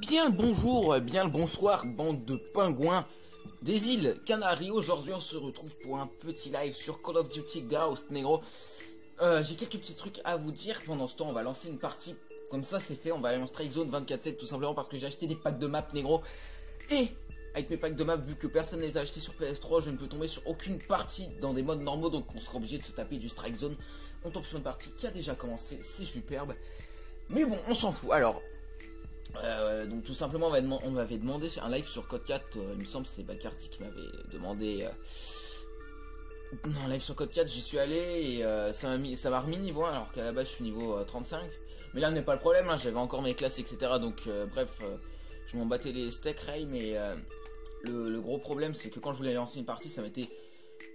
Bien le bonjour, bien le bonsoir, bande de pingouins des îles Canaries. Aujourd'hui on se retrouve pour un petit live sur Call of Duty Ghost Negro. J'ai quelques petits trucs à vous dire. Pendant ce temps on va lancer une partie. Comme ça c'est fait, on va aller en Strike Zone 24/7 tout simplement parce que j'ai acheté des packs de maps Negro. Et avec mes packs de maps, vu que personne ne les a achetés sur PS3, je ne peux tomber sur aucune partie dans des modes normaux. Donc on sera obligé de se taper du Strike Zone. On tombe sur une partie qui a déjà commencé, c'est superbe. Mais bon, on s'en fout. Alors, donc tout simplement on m'avait demandé un live sur Code 4, il me semble que c'est Bacardi qui m'avait demandé un live sur Code 4, j'y suis allé et ça m'a remis niveau 1 alors qu'à la base je suis niveau 35. Mais là n'est pas le problème, hein, j'avais encore mes classes etc. Donc bref, je m'en battais les steaks Ray, mais le gros problème c'est que quand je voulais lancer une partie ça m'était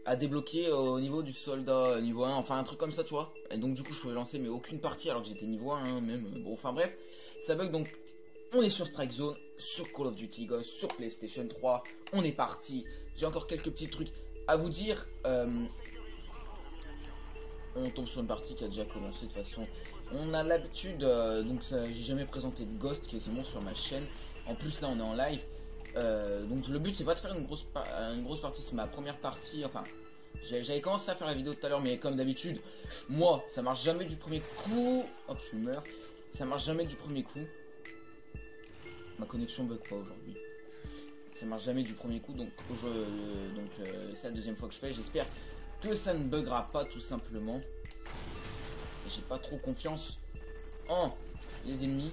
à débloquer au niveau du soldat niveau 1, enfin un truc comme ça tu vois. Et donc du coup je pouvais lancer mais aucune partie alors que j'étais niveau 1 hein, même, bon enfin bref, ça bug. Donc on est sur Strike Zone, sur Call of Duty Ghost, sur PlayStation 3, on est parti. J'ai encore quelques petits trucs à vous dire. On tombe sur une partie qui a déjà commencé de toute façon. On a l'habitude, donc j'ai jamais présenté de Ghost quasiment sur ma chaîne. En plus là on est en live. Donc le but c'est pas de faire une grosse partie, c'est ma première partie, enfin j'avais commencé à faire la vidéo tout à l'heure mais comme d'habitude, moi ça marche jamais du premier coup. Hop je meurs, ça marche jamais du premier coup. Ma connexion bug pas aujourd'hui. Ça marche jamais du premier coup donc c'est la deuxième fois que je fais. J'espère que ça ne buggera pas tout simplement. J'ai pas trop confiance en les ennemis.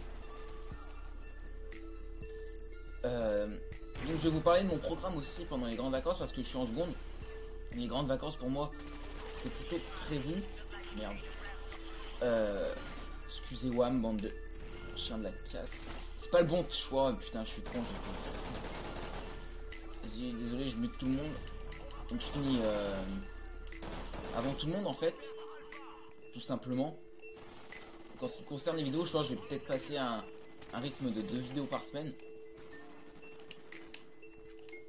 Donc je vais vous parler de mon programme aussi pendant les grandes vacances parce que je suis en seconde. Les grandes vacances pour moi c'est plutôt prévu. Merde. Excusez Wam, bande de chiens de la casse. C'est pas le bon choix, putain je suis con. Désolé je mute tout le monde. Donc je finis avant tout le monde en fait. Tout simplement. En ce qui concerne les vidéos, je pense que je vais peut-être passer à un rythme de 2 vidéos par semaine.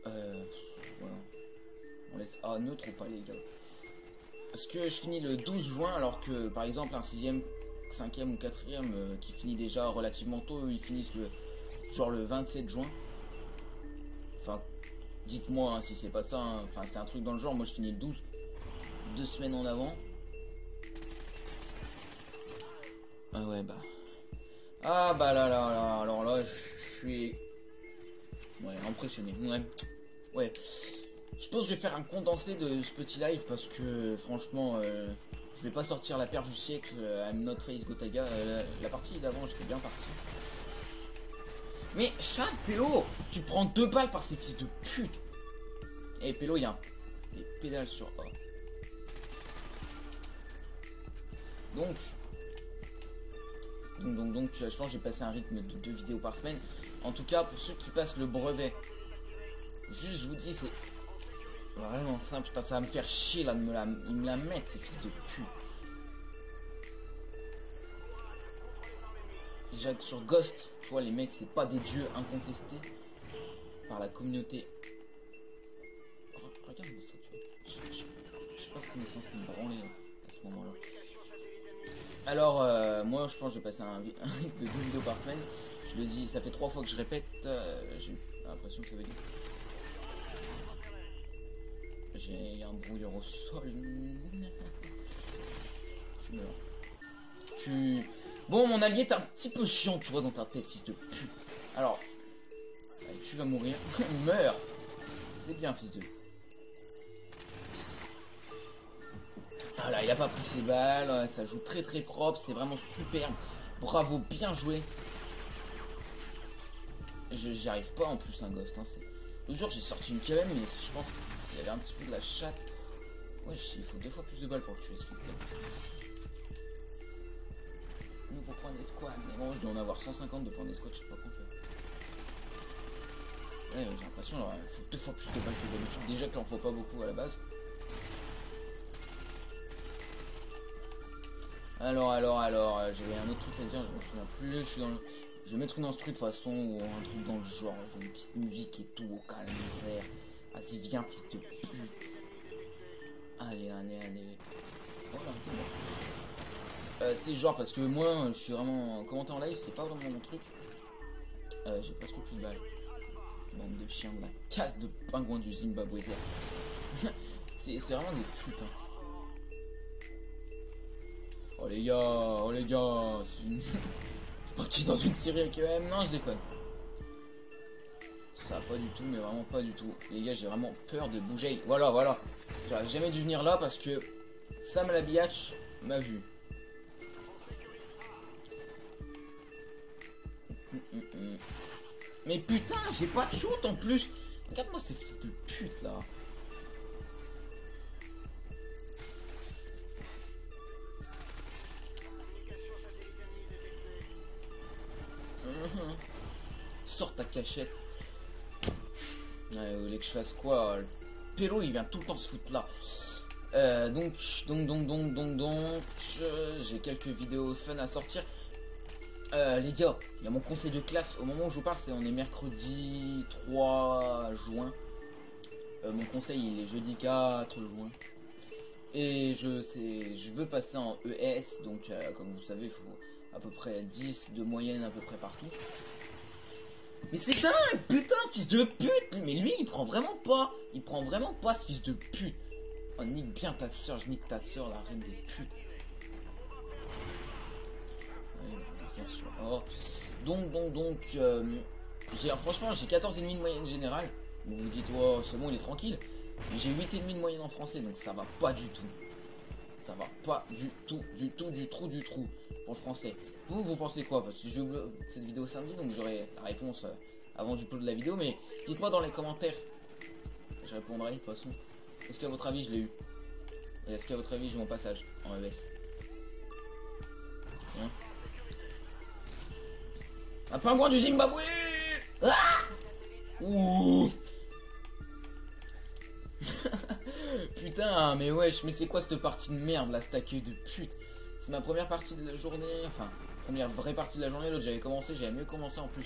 Voilà. On laisse neutre ou pas les gars. Parce que je finis le 12 juin alors que par exemple un 6ème, 5ème ou 4ème qui finit déjà relativement tôt, ils finissent le 27 juin. Enfin, dites-moi hein, si c'est pas ça, hein. Enfin c'est un truc dans le genre, moi je finis le 12, 2 semaines en avant. Ah ouais bah. Ah bah là, alors là je suis... Ouais, impressionné, ouais. Je pense que je vais faire un condensé de ce petit live parce que franchement je vais pas sortir la perle du siècle. I'm not face Gotaga. La partie d'avant j'étais bien parti. Mais chat Pélo, tu prends 2 balles par ces fils de pute. Et Pélo il y a des pédales sur A. Donc je pense que j'ai passé un rythme de 2 vidéos par semaine. En tout cas pour ceux qui passent le brevet, juste je vous dis c'est vraiment simple. Putain, ça va me faire chier là de me la mettre ces fils de pute. Déjà que sur Ghost, tu vois les mecs c'est pas des dieux incontestés par la communauté. Regarde ça tu vois. Je sais pas ce qu'on est censé me branler là, à ce moment là. Alors moi je pense que je vais passer un rythme de 2 vidéos par semaine. Je le dis, ça fait 3 fois que je répète, j'ai l'impression que ça veut dire. J'ai un brouilleur au sol. Je meurs. Bon, mon allié est un petit peu chiant, tu vois, dans ta tête, fils de pute. Alors, tu vas mourir. Meurs. C'est bien, fils de... Voilà, il a pas pris ses balles, ça joue très très propre, c'est vraiment superbe. Bravo, bien joué. J'y arrive pas en plus un Ghost. Hein, l'autre jour j'ai sorti une KM mais je pense qu'il y avait un petit peu de la chatte. Ouais, il faut 2 fois plus de balles pour le tuer, s'il vous plaît. Nouveau point d'escouade, mais bon, je dois en avoir 150 de points d'escouade, je sais pas quoi faire. Ouais, j'ai l'impression qu'il faut 2 fois plus de balles que d'habitude. Déjà qu'il en faut pas beaucoup à la base. Alors, j'avais un autre truc à dire, je me souviens plus. Je vais mettre une instru de façon ou un truc dans le genre, j'ai une petite musique et tout, au calme, vas-y viens fils de pute. Allez. Voilà. C'est genre parce que moi je suis vraiment commenter en live, c'est pas vraiment mon truc. J'ai presque plus de balles. Bande de chiens de la casse de pingouins du Zimbabwe. C'est vraiment des putains. Oh les gars, c'est une... je suis parti dans une série avec eux. Non, je déconne. Ça pas du tout, mais vraiment pas du tout. Les gars, j'ai vraiment peur de bouger. Voilà. J'aurais jamais dû venir là parce que Sam la biatch m'a vu. Mais putain, j'ai pas de shoot en plus. Regarde-moi ces fils de pute là. Sors ta cachette. Ouais, vous voulez que je fasse quoi? Le pélo il vient tout le temps se foutre là. Donc, j'ai quelques vidéos fun à sortir. Les gars, il y a mon conseil de classe. Au moment où je vous parle, on est mercredi 3 juin. Mon conseil il est jeudi 4 juin. Et je veux passer en ES. Donc, comme vous savez, il faut à peu près 10 de moyenne à peu près partout. Mais c'est dingue, putain, fils de pute. Mais lui, il prend vraiment pas. Il prend vraiment pas ce fils de pute. Oh, nique bien ta soeur, je nique ta soeur, la reine des putes. Bien sûr. Oh. Donc, franchement, j'ai 14,5 de moyenne générale. Vous vous dites, oh, c'est bon, il est tranquille. Mais j'ai 8,5 de moyenne en français, donc ça va pas du tout. Ça va pas du tout pour le français. Vous pensez quoi? Parce que je vais cette vidéo samedi, donc j'aurai la réponse avant du upload de la vidéo. Mais dites-moi dans les commentaires. Je répondrai de toute façon. Est-ce qu'à votre avis je l'ai eu? Et est-ce qu'à votre avis j'ai mon passage en ES? Hein? Un pingouin du Zimbabwe! Ah! Ouh! Putain, mais wesh, mais c'est quoi cette partie de merde là, cet accueil de pute? C'est ma première partie de la journée, enfin, première vraie partie de la journée. L'autre j'avais mieux commencé en plus.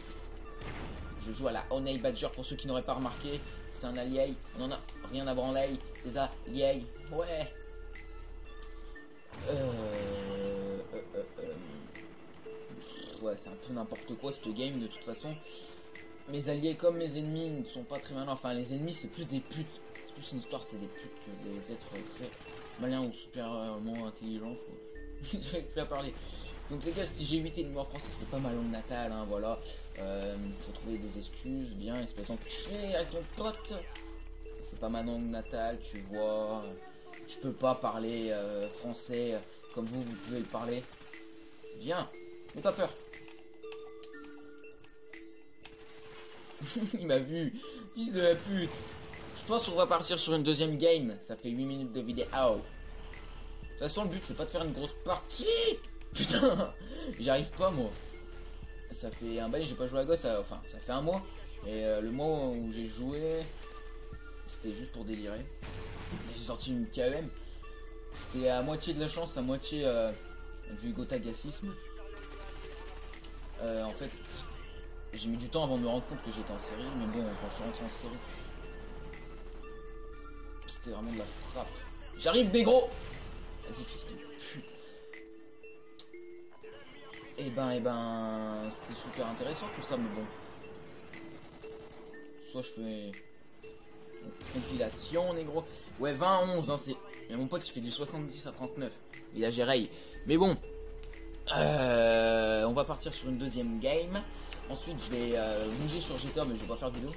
Je joue à la Honey Badger pour ceux qui n'auraient pas remarqué. C'est un allié, on en a rien à branler. Des alliés, ouais. Ouais, c'est un peu n'importe quoi cette game de toute façon. Mes alliés comme mes ennemis ne sont pas très malins. Enfin, les ennemis c'est plus des putes. C'est plus une histoire, c'est des putes que des êtres très malins ou supérieurement intelligents. J'arrive plus à parler. Donc les gars, si j'ai 8,5 en français, c'est pas ma langue natale, hein, voilà. Faut trouver des excuses, viens, espèce d'enculé avec ton pote. C'est pas ma langue natale, tu vois. Je peux pas parler français comme vous pouvez le parler. Viens, n'aie pas peur. Il m'a vu, fils de la pute. Je pense qu'on va partir sur une deuxième game. Ça fait 8 minutes de vidéo. De toute façon, le but c'est pas de faire une grosse partie. Putain, j'y arrive pas moi. Ça fait un bail, j'ai pas joué à Ghost. Enfin, ça fait un mois. Et le mois où j'ai joué, c'était juste pour délirer. J'ai sorti une KEM. C'était à moitié de la chance, à moitié du gotagacisme. En fait, j'ai mis du temps avant de me rendre compte que j'étais en série. Mais bon, quand je suis rentré en série, c'était vraiment de la frappe. J'arrive, des gros. Vas-y, fils de pute. Et ben, c'est super intéressant tout ça, mais bon. Soit je fais une compilation, négro. Ouais, 20 à 11, hein, c'est... Il y a mon pote qui fait du 70 à 39. Il a géré. Mais bon. On va partir sur une deuxième game. Ensuite, je vais bouger sur GTA, mais je vais pas faire de vidéo.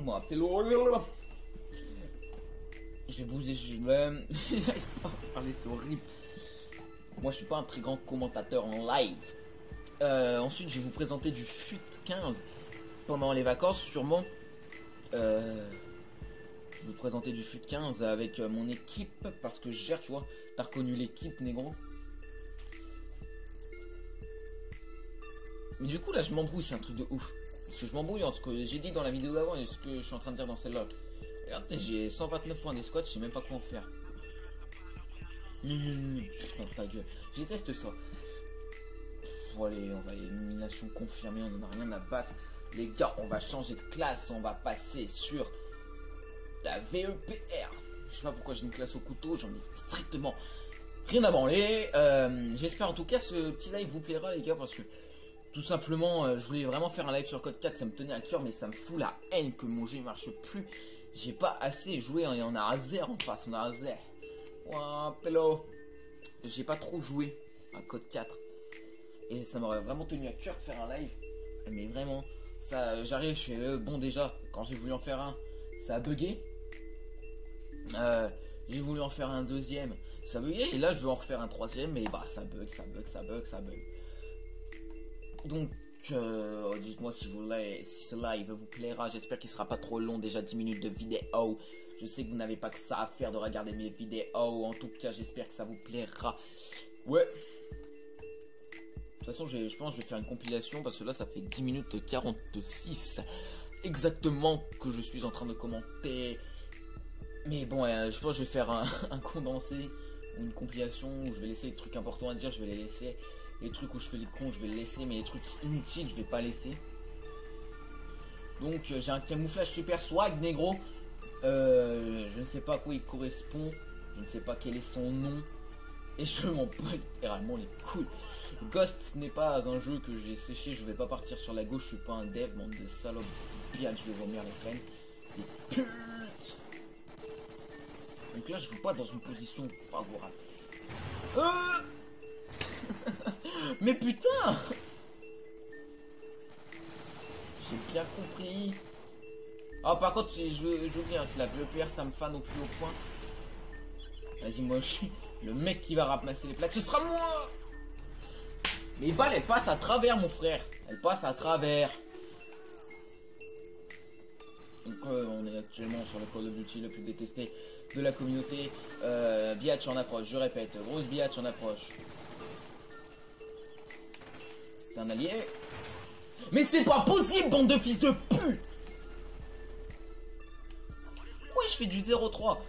Moi, je vais bouger, j'arrive pas à parler, c'est horrible. Moi, je suis pas un très grand commentateur en live. Ensuite, je vais vous présenter du FUT 15 pendant les vacances, sûrement. Je vais vous présenter du FUT 15 avec mon équipe parce que je gère, tu vois. T'as reconnu l'équipe, négro. Mais du coup, là, je m'embrouille, c'est un truc de ouf. Parce que je m'embrouille entre ce que j'ai dit dans la vidéo d'avant et ce que je suis en train de dire dans celle-là. Regardez, j'ai 129 points d'escouade, je sais même pas comment faire. Putain, ta gueule. Je déteste ça. Bon, allez, on va élimination confirmée, on en a rien à battre. Les gars, on va changer de classe, on va passer sur la VEPR. Je sais pas pourquoi j'ai une classe au couteau, j'en ai strictement rien à branler. J'espère en tout cas ce petit live vous plaira, les gars, parce que Tout simplement, je voulais vraiment faire un live sur Code 4, ça me tenait à cœur, mais ça me fout la haine que mon jeu ne marche plus. J'ai pas assez joué, hein, et on a Razer en face, on a Razer. Ouah, pélo. J'ai pas trop joué à Code 4. Et ça m'aurait vraiment tenu à cœur de faire un live. Mais vraiment, ça, j'arrive, je fais bon déjà, quand j'ai voulu en faire un, ça a bugué. J'ai voulu en faire un deuxième, ça buguait, et là je veux en refaire un troisième, mais bah ça bug. Donc dites-moi si ce live vous plaira, j'espère qu'il sera pas trop long, déjà 10 minutes de vidéo. Je sais que vous n'avez pas que ça à faire de regarder mes vidéos, en tout cas j'espère que ça vous plaira. Ouais. De toute façon je pense que je vais faire une compilation, parce que là ça fait 10 minutes 46 exactement que je suis en train de commenter. Mais bon, je pense que je vais faire un condensé, ou une compilation où je vais laisser les trucs importants à dire, je vais les laisser. Les trucs où je fais les cons, je vais les laisser, mais les trucs inutiles, je vais pas laisser. Donc j'ai un camouflage super swag, négro. Je ne sais pas à quoi il correspond, je ne sais pas quel est son nom, et je m'en bats littéralement les couilles. Ghost, ce n'est pas un jeu que j'ai séché, je vais pas partir sur la gauche, je suis pas un dev, bande de salopes, bien, je vais vomir les peines. Des putes. Donc là je joue pas dans une position favorable. Mais putain, j'ai bien compris. Ah par contre je viens, si la VEPR ça me fan au plus haut point. Vas-y, moi je suis le mec qui va ramasser les plaques, ce sera moi. Mais les balles elles passent à travers mon frère, elles passent à travers. Donc on est actuellement sur le Call of Duty le plus détesté de la communauté. Biatch en approche, je répète, grosse biatch en approche. C'est un allié. Mais c'est pas possible, bande de fils de pute. Ouais, je fais du 0-3.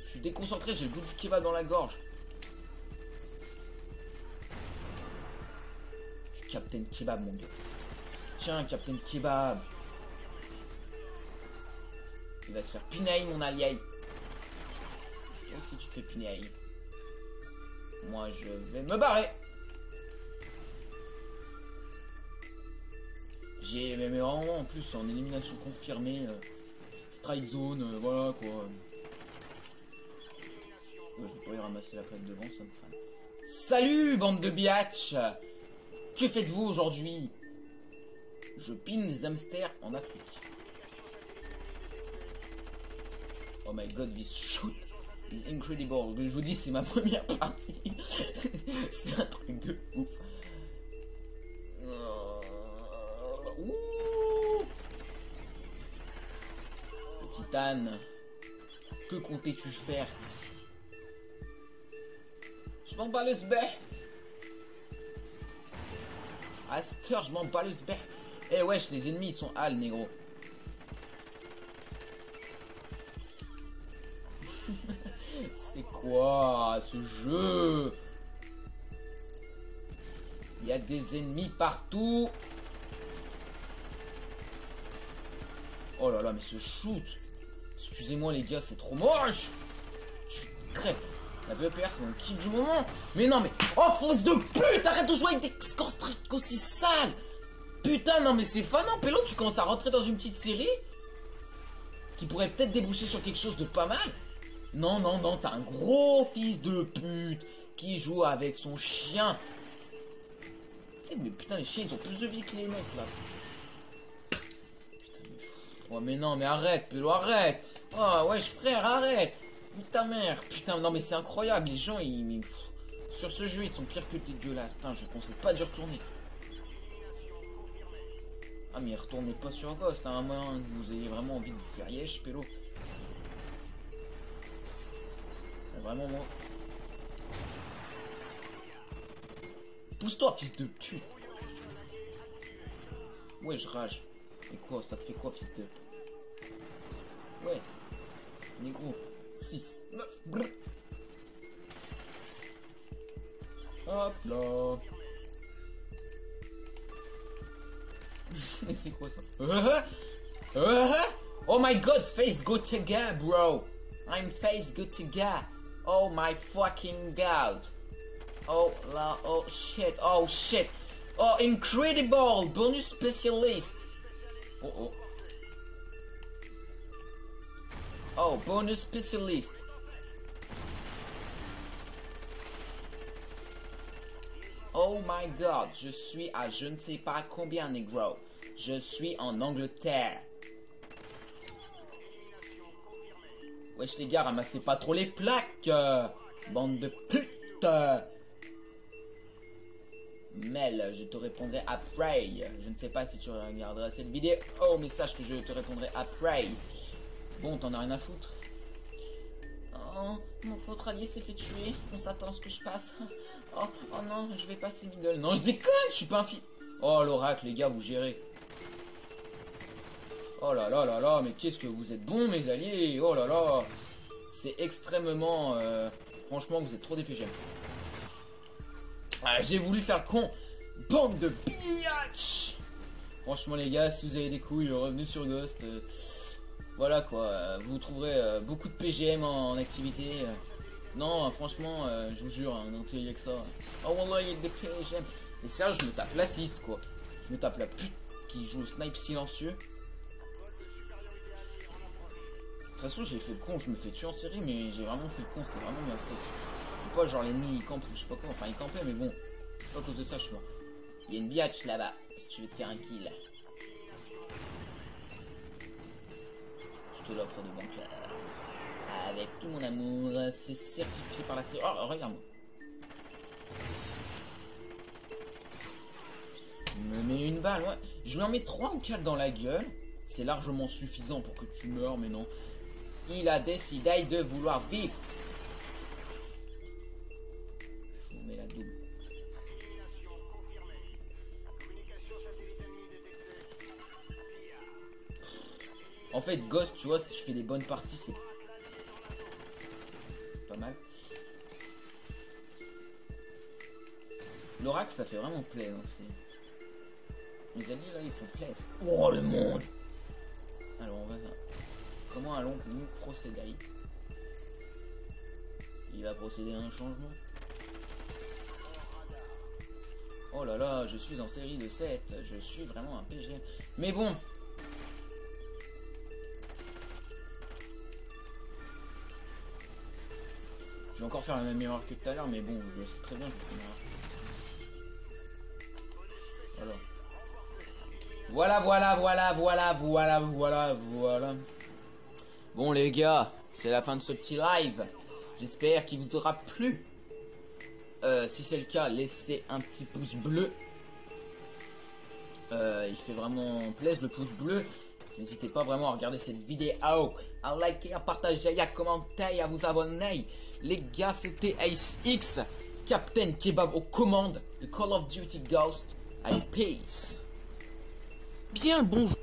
Je suis déconcentré, j'ai le goût du kebab dans la gorge. Je suis Captain Kebab, mon gars. Tiens, Captain Kebab. Il va se faire pinaille, mon allié. Toi aussi, tu te fais pinaille. Moi, je vais me barrer. J'ai mais vraiment en plus en élimination confirmée, strike zone, voilà quoi. Je vais pas y ramasser la plaque devant, ça me fan. Salut bande de biatch. Que faites-vous aujourd'hui? Je pine des hamsters en Afrique. Oh my god, this shoot is incredible. Je vous dis, c'est ma première partie. C'est un truc de ouf. Ouh. Petit âne, que comptais-tu faire? Je m'en bats le sbé. À cette heure, je m'en bats le sbé. Eh wesh, les ennemis ils sont hal, négro. C'est quoi ce jeu? Il y a des ennemis partout. Oh là là, mais ce shoot. Excusez-moi les gars, c'est trop moche. Je suis crêpe. La VEPR c'est mon kiff du moment. Mais non mais... Oh fausse de pute. Arrête de jouer avec des scores aussi sales. Putain non mais c'est fanant. Pélo, tu commences à rentrer dans une petite série qui pourrait peut-être déboucher sur quelque chose de pas mal. Non non non, t'as un gros fils de pute qui joue avec son chien. Tu sais mais putain les chiens ils ont plus de vie que les mecs là. Oh mais non mais arrête Pélo, arrête. Oh wesh frère, arrête. Putain mère, putain non mais c'est incroyable. Les gens ils... Sur ce jeu ils sont pires que dégueulasses. Putain je conseille pas d'y retourner. Ah mais retournez pas sur Ghost, hein, moins que vous ayez vraiment envie de vous faire yesh Pélo. Vraiment moi. Pousse-toi fils de pute. Ouais je rage. Et quoi, ça te fait quoi fils de... Ouais. Négro. 6, 9, brrr. Hop là. Mais c'est quoi ça? Oh my god, face go to God, bro. I'm face go to God. Oh my fucking god. Oh là, oh shit, oh shit. Oh, incredible! Bonus specialist! Oh, oh. Oh, bonus specialist! Oh my god, je suis à je ne sais pas combien, négro. Je suis en Angleterre. Wesh les gars, ramassez pas trop les plaques, bande de putes. Mel, je te répondrai après. Je ne sais pas si tu regarderas cette vidéo. Oh, mais sache que je te répondrai après. Bon, t'en as rien à foutre. Oh, mon autre allié s'est fait tuer. On s'attend à ce que je fasse. Oh, oh non, je vais passer middle. Non, je déconne, je suis pas un fille. Oh, l'oracle, les gars, vous gérez. Oh là là là là, mais qu'est-ce que vous êtes bons, mes alliés. Oh là là. C'est extrêmement... franchement, vous êtes trop des PGM. Ah, j'ai voulu faire le con. Bande de biatch. Franchement, les gars, si vous avez des couilles, revenez sur Ghost. Voilà quoi, vous trouverez beaucoup de PGM en activité. Non, franchement, je vous jure, donc il y a que ça. Oh wallah, il y a des PGM. Et sérieux, je me tape l'assist quoi. Je me tape la pute qui joue au snipe silencieux. De toute façon, j'ai fait le con, je me fais tuer en série, mais j'ai vraiment fait le con, c'est vraiment ma faute. C'est pas genre l'ennemi il campe ou je sais pas quoi, enfin il campait, mais bon, c'est pas à cause de ça, je suis mort. Il y a une biatch là-bas, si tu veux te faire un kill. Je te l'offre de bon cœur. Avec tout mon amour, c'est certifié par la série. Oh, regarde-moi. Il me met une balle, ouais. Je lui en mets 3 ou 4 dans la gueule. C'est largement suffisant pour que tu meurs, mais non. Il a décidé de vouloir vivre. Je vous mets la double. En fait, Ghost, tu vois, si je fais des bonnes parties, c'est pas mal. L'oracle, ça fait vraiment plaisir. Les alliés, là, ils font plaisir. Oh, le monde! Alors, on va... Comment allons-nous procéder? Il va procéder à un changement. Oh là là, je suis en série de 7. Je suis vraiment un PGM. Mais bon... Je vais encore faire la même erreur que tout à l'heure, mais bon, je sais très bien que je fais une erreur. Voilà. Bon les gars, c'est la fin de ce petit live. J'espère qu'il vous aura plu. Si c'est le cas, laissez un petit pouce bleu. Il fait vraiment plaisir le pouce bleu. N'hésitez pas vraiment à regarder cette vidéo, à liker, à partager, à commenter, à vous abonner. Les gars, c'était Ace X, Captain Kebab aux commandes de Call of Duty Ghost. Allez, peace. Bien le bonjour.